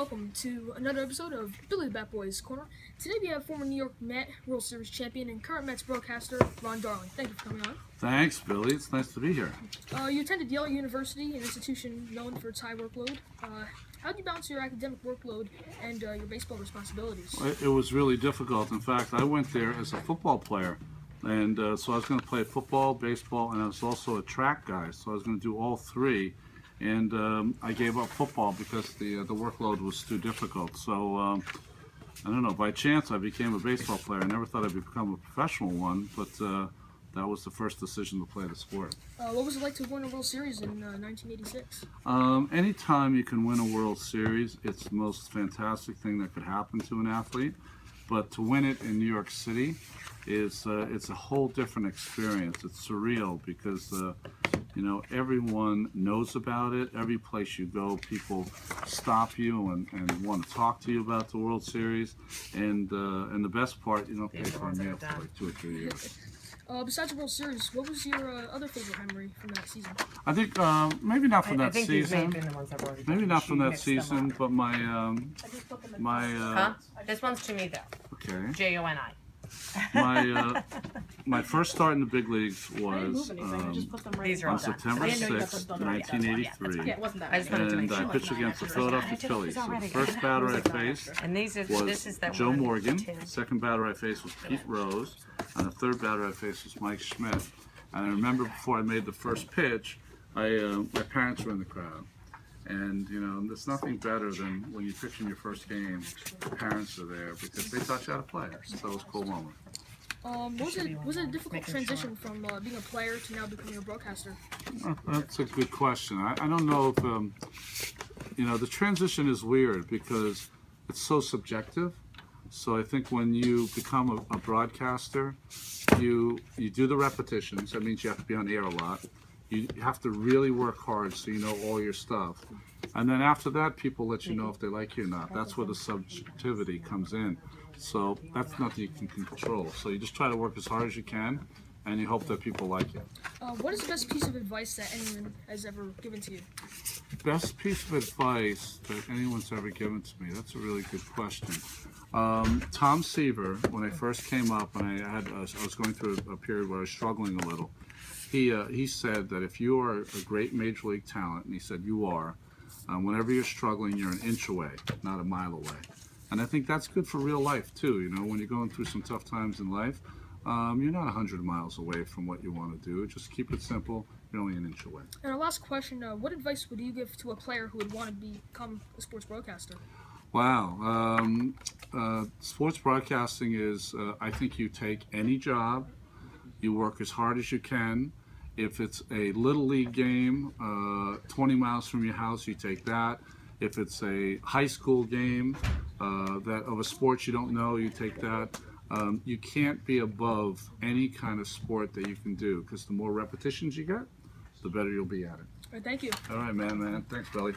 welcome to another episode of Billy the Bat Boys Corner. Today we have former New York Met World Series champion and current Mets broadcaster Ron Darling. Thank you for coming on. Thanks, Billy. It's nice to be here. You attended Yale University, an institution known for its high workload. How do you balance your academic workload and your baseball responsibilities? It was really difficult. In fact, I went there as a football player. And so I was going to play football, baseball, and I was also a track guy. So I was going to do all three. And I gave up football because the workload was too difficult. So I don't know. By chance, I became a baseball player. I never thought I'd become a professional one, but that was the first decision to play the sport. What was it like to win a World Series in 1986? Anytime you can win a World Series, it's the most fantastic thing that could happen to an athlete. But to win it in New York City is it's a whole different experience. It's surreal because everyone knows about it. Every place you go, people stop you and want to talk to you about the World Series. And the best part, you don't pay for a meal for like 2 or 3 years. Besides the World Series, what was your other favorite memory from that season? I think maybe not from that season. Maybe not from that mixed season, but my This one's to me though. okay. Joni. My first start in the big leagues was These are all on done. September 6th, 1983, and I pitched against the Philadelphia Phillies. So the first batter I faced And these are was this is that Joe one. Morgan. Second batter I faced was Pete Rose, and the third batter I faced was Mike Schmidt. And I remember before I made the first pitch, my parents were in the crowd. And there's nothing better than when you pitch in your first game, the parents are there because they taught you how to play. So it was a cool moment. Was it a difficult transition from being a player to now becoming a broadcaster? That's a good question. I don't know if the transition is weird because it's so subjective. So I think when you become a broadcaster, you do the repetitions. That means you have to be on air a lot. You have to really work hard so you know all your stuff. And then after that, people let you know if they like you or not. That's where the subjectivity comes in. So that's nothing you can control. So you just try to work as hard as you can, and you hope that people like you. What is the best piece of advice that anyone has ever given to you? Best piece of advice that anyone's ever given to me? That's a really good question. Tom Seaver, when I first came up, and I was going through a period where I was struggling a little. He said that if you are a great major league talent, and he said you are, whenever you're struggling, you're an inch away, not a mile away. And I think that's good for real life too. When you're going through some tough times in life, you're not 100 miles away from what you want to do. Just keep it simple. You're only an inch away. And our last question, what advice would you give to a player who would want to become a sports broadcaster? Wow. Sports broadcasting is, I think you take any job, you work as hard as you can. If it's a little league game, 20 miles from your house, you take that. If it's a high school game that of a sport you don't know, you take that. You can't be above any kind of sport that you can do because the more repetitions you get, the better you'll be at it. All right, thank you. All right, man. Thanks, Billy.